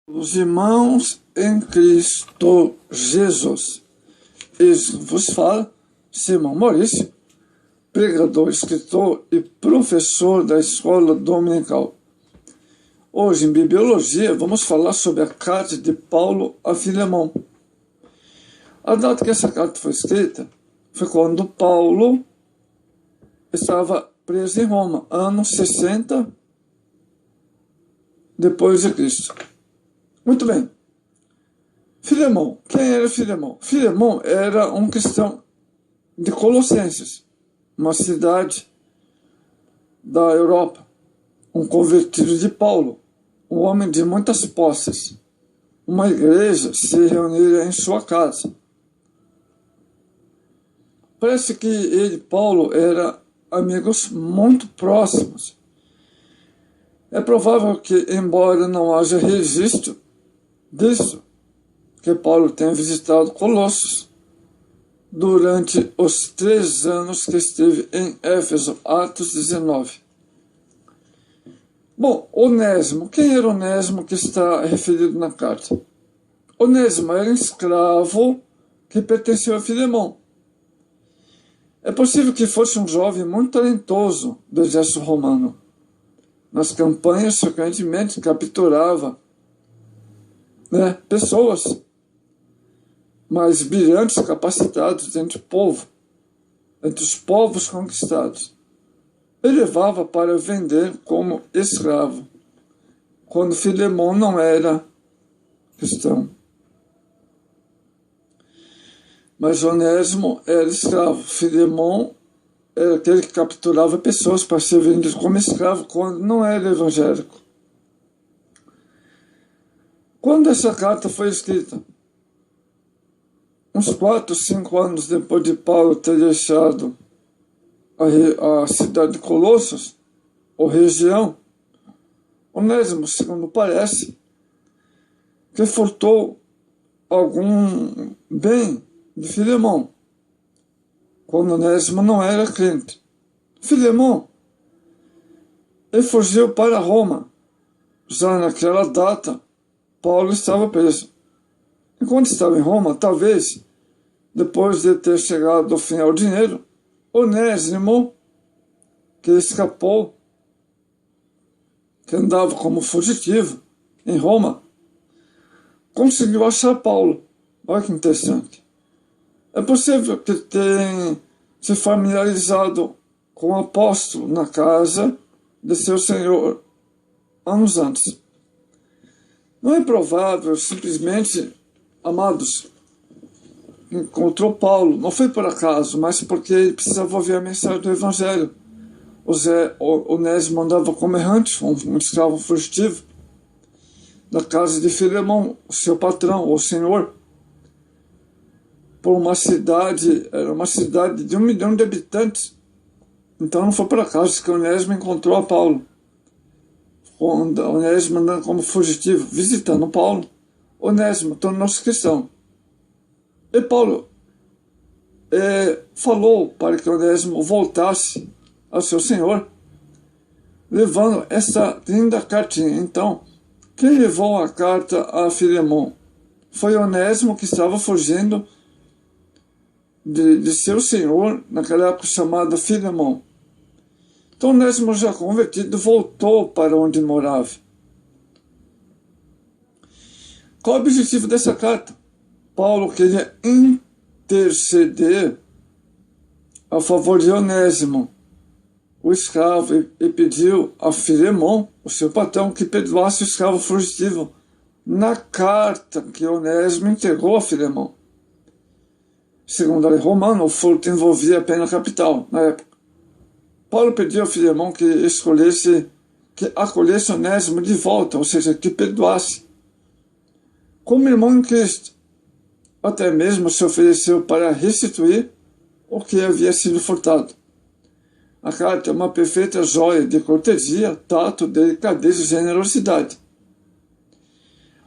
Os irmãos em Cristo Jesus. Isso vos fala Simão Maurício, pregador, escritor e professor da escola dominical. Hoje, em Bibliologia, vamos falar sobre a carta de Paulo a Filemão. A data que essa carta foi escrita foi quando Paulo estava preso em Roma, ano 60 depois de Cristo. Muito bem. Filemão. Quem era Filemão? Filemão era um cristão de Colossenses, uma cidade da Europa, um convertido de Paulo, um homem de muitas posses. Uma igreja se reunia em sua casa. Parece que ele, Paulo, eram amigos muito próximos. É provável que, embora não haja registro disso, que Paulo tenha visitado Colossos durante os 3 anos que esteve em Éfeso, Atos 19. Bom, Onésimo. Quem era Onésimo que está referido na carta? Onésimo era um escravo que pertenceu a Filemão. É possível que fosse um jovem muito talentoso do exército romano. Nas campanhas, frequentemente capturava pessoas mais brilhantes, capacitados entre o povo, entre os povos conquistados. Ele levava para vender como escravo, quando Filemão não era cristão. Mas Onésimo era escravo. Filemão era aquele que capturava pessoas para ser vendido como escravo quando não era evangélico. Quando essa carta foi escrita? Uns 4, 5 anos depois de Paulo ter deixado a cidade de Colossos, ou região, Onésimo, segundo parece, que furtou algum bem de Filemão, quando Onésimo não era crente. Filemão, ele fugiu para Roma. Já naquela data, Paulo estava preso. Enquanto estava em Roma, talvez, depois de ter chegado ao fim ao dinheiro, Onésimo, que escapou, que andava como fugitivo em Roma, conseguiu achar Paulo. Olha que interessante. É possível que tenha se familiarizado com o apóstolo na casa de seu Senhor anos antes. Não é provável, simplesmente, amados, encontrou Paulo, não foi por acaso, mas porque ele precisava ouvir a mensagem do Evangelho. Onésimo andava como errante, um escravo fugitivo, na casa de Filemão, seu patrão, ou senhor, por uma cidade, era uma cidade de 1 milhão de habitantes. Então não foi por acaso que Onésimo encontrou a Paulo. Onésimo andando como fugitivo, visitando Paulo, Onésimo tornou-se cristão. E Paulo falou para que Onésimo voltasse ao seu Senhor, levando essa linda cartinha. Então, quem levou a carta a Filemão? Foi Onésimo, que estava fugindo de seu Senhor, naquela época chamada Filemão. Então Onésimo, já convertido, voltou para onde morava. Qual o objetivo dessa carta? Paulo queria interceder a favor de Onésimo, o escravo, e pediu a Filemão, o seu patrão, que perdoasse o escravo fugitivo na carta que Onésimo entregou a Filemão. Segundo a lei romana, o furto envolvia a pena capital na época. Paulo pediu a Filemão que acolhesse Onésimo de volta, ou seja, que perdoasse. Como irmão em Cristo, até mesmo se ofereceu para restituir o que havia sido furtado. A carta é uma perfeita joia de cortesia, tato, delicadeza e generosidade.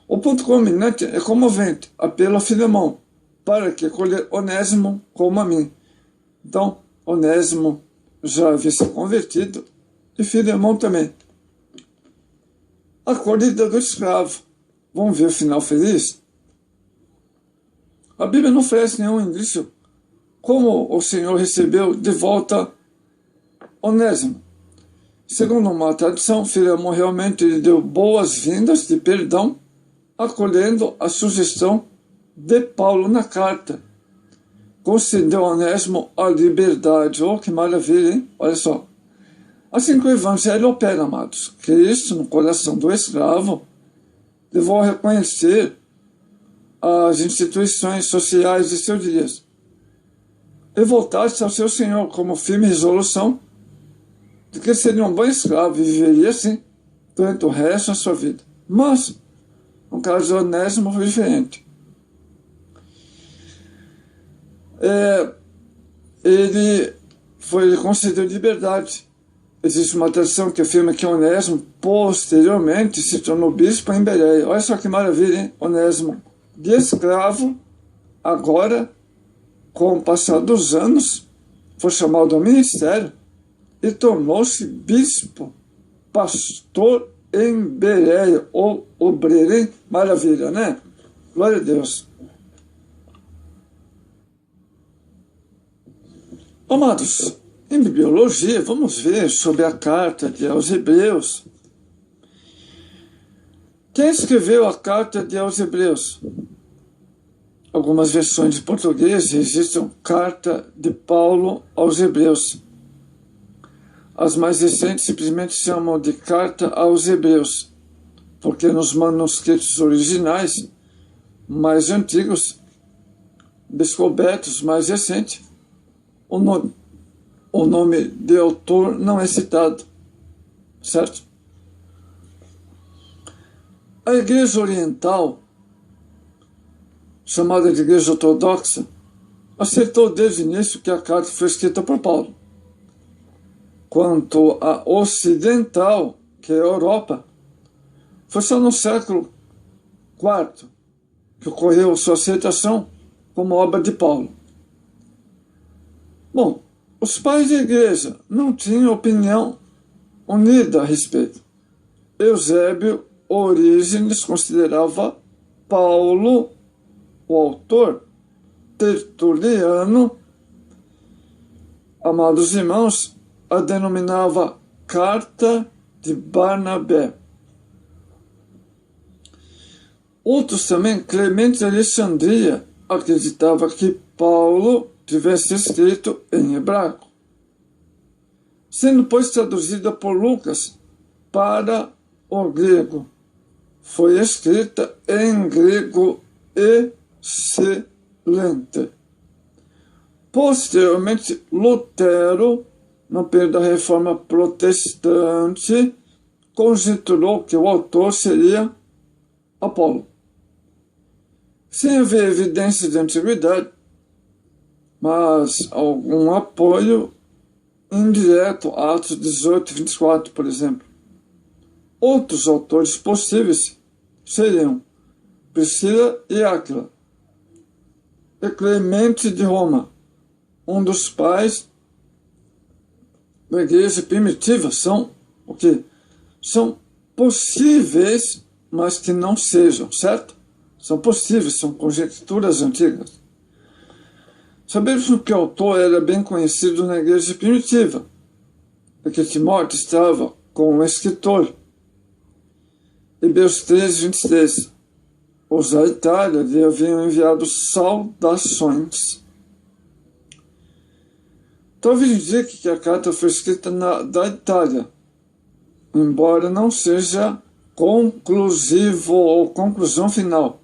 O ponto culminante é comovente, apelo a Filemão, para que acolher Onésimo como a mim. Então, Onésimo já havia se convertido e Filemão também. A acolhida do escravo vão ver o final feliz? A Bíblia não oferece nenhum indício como o Senhor recebeu de volta Onésimo. Segundo uma tradição, Filemão realmente lhe deu boas-vindas de perdão, acolhendo a sugestão de Paulo na carta. Concedeu a Onésimo a liberdade. Oh, que maravilha, hein? Olha só. Assim que o Evangelho opera, amados, Cristo, no coração do escravo, levou a reconhecer as instituições sociais de seus dias e voltar-se ao seu Senhor como firme resolução de que seria um bom escravo e viveria assim durante o resto da sua vida. Mas, no caso de Onésimo, foi diferente. Ele foi concedido liberdade. Existe uma tradição que afirma que Onésimo posteriormente se tornou bispo em Bereia. Olha só que maravilha, hein? Onésimo, de escravo, agora, com o passar dos anos, foi chamado ao ministério e tornou-se bispo, pastor em Bereia, ou obreiro, hein? Maravilha, né? Glória a Deus. Amados, em bibliologia, vamos ver sobre a carta aos Hebreus. Quem escreveu a carta aos Hebreus? Algumas versões de português registram carta de Paulo aos Hebreus. As mais recentes simplesmente chamam de carta aos Hebreus, porque nos manuscritos originais mais antigos, descobertos mais recentes, o nome de autor não é citado, certo? A Igreja Oriental, chamada de Igreja Ortodoxa, aceitou desde o início que a carta foi escrita por Paulo. Quanto a ocidental, que é a Europa, foi só no século IV que ocorreu sua aceitação como obra de Paulo. Bom, os pais da igreja não tinham opinião unida a respeito. Eusébio Orígenes considerava Paulo o autor. Tertuliano, amados irmãos, a denominava Carta de Barnabé. Outros também, Clemente de Alexandria, acreditava que Paulo tivesse escrito em hebraico, sendo pois traduzida por Lucas para o grego. Foi escrita em grego excelente. Posteriormente, Lutero, no período da Reforma Protestante, conjecturou que o autor seria Apolo. Sem haver evidência de antiguidade, mas algum apoio indireto a Atos 18 e 24, por exemplo. Outros autores possíveis seriam Priscila e Áquila, e Clemente de Roma, um dos pais da igreja primitiva. São o quê? São possíveis, mas que não sejam, certo? São possíveis, são conjecturas antigas. Sabemos que o autor era bem conhecido na igreja primitiva, porque Timóteo estava com o escritor. Hebreus 13, 23. Os da Itália lhe haviam enviado saudações. Talvez indique que a carta foi escrita da Itália, embora não seja conclusivo ou conclusão final.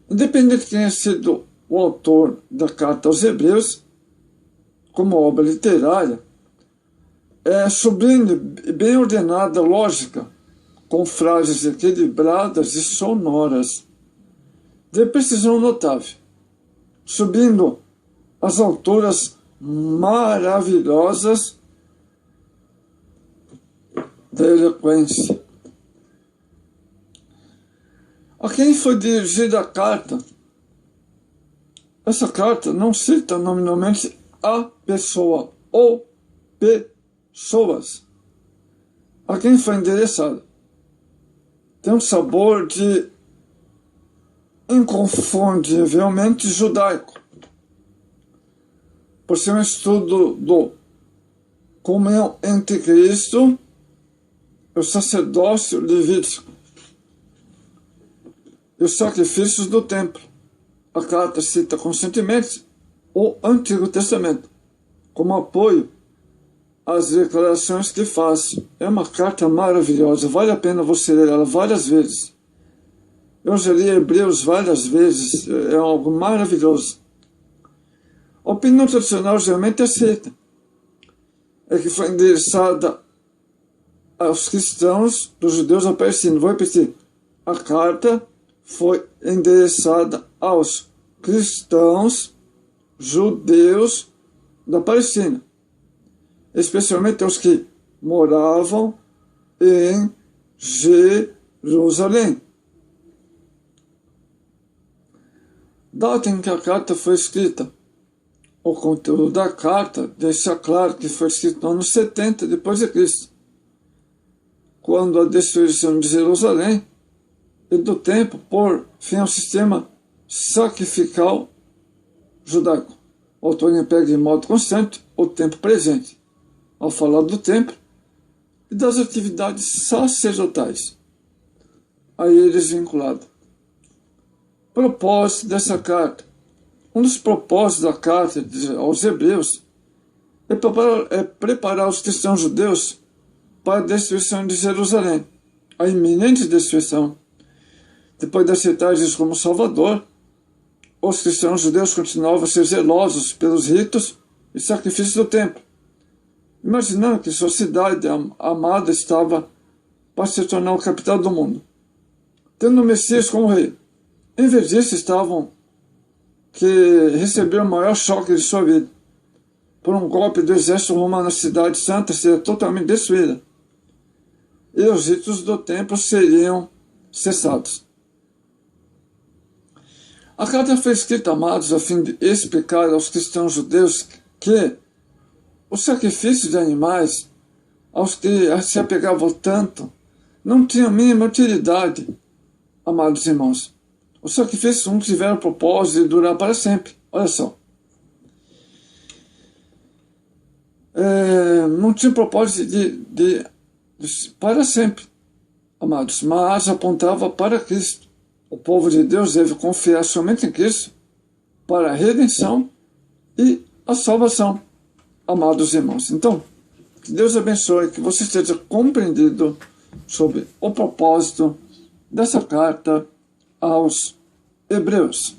Independente de quem tenha sido o autor da carta aos Hebreus, como obra literária, é sublime e bem ordenada, lógica, com frases equilibradas e sonoras, de precisão notável, subindo às alturas maravilhosas da eloquência. A quem foi dirigida a carta? Essa carta não cita nominalmente a pessoa ou pessoas a quem foi endereçada. tem um sabor de inconfundivelmente judaico, por ser um estudo do comunhão entre Cristo e o sacerdócio levítico e os sacrifícios do templo. A carta cita constantemente o Antigo Testamento como apoio às declarações que faz. É uma carta maravilhosa, vale a pena você ler ela várias vezes. Eu já li Hebreus várias vezes, é algo maravilhoso. A opinião tradicional geralmente aceita é que foi endereçada aos cristãos dos judeus da Palestina. Vou repetir, a carta foi endereçada aos cristãos judeus da Palestina, especialmente aos que moravam em Jerusalém. Data em que a carta foi escrita. O conteúdo da carta deixa claro que foi escrito no ano 70 depois de Cristo, quando a destruição de Jerusalém e do templo por fim ao sistema sacrificial judaico. O autor emprega de modo constante o tempo presente, ao falar do templo e das atividades sacerdotais a eles vinculados. Propósito dessa carta. Um dos propósitos da carta aos Hebreus é preparar os cristãos judeus para a destruição de Jerusalém, a iminente destruição. Depois de aceitar Jesus como Salvador, os cristãos judeus continuavam a ser zelosos pelos ritos e sacrifícios do templo, imaginando que sua cidade amada estava para se tornar a capital do mundo, tendo o Messias como rei. Em vez disso, estavam que receberam o maior choque de sua vida. Por um golpe do exército romano, a cidade santa seria totalmente destruída e os ritos do templo seriam cessados. A carta foi escrita, amados, a fim de explicar aos cristãos judeus que os sacrifícios de animais, aos que se apegavam tanto, não tinham a mínima utilidade, amados irmãos. Os sacrifícios não tiveram propósito de durar para sempre. Olha só. Não tinha propósito de para sempre, amados, mas apontava para Cristo. O povo de Deus deve confiar somente em Cristo para a redenção e a salvação, amados irmãos. Então, que Deus abençoe, que você esteja compreendido sobre o propósito dessa carta aos Hebreus.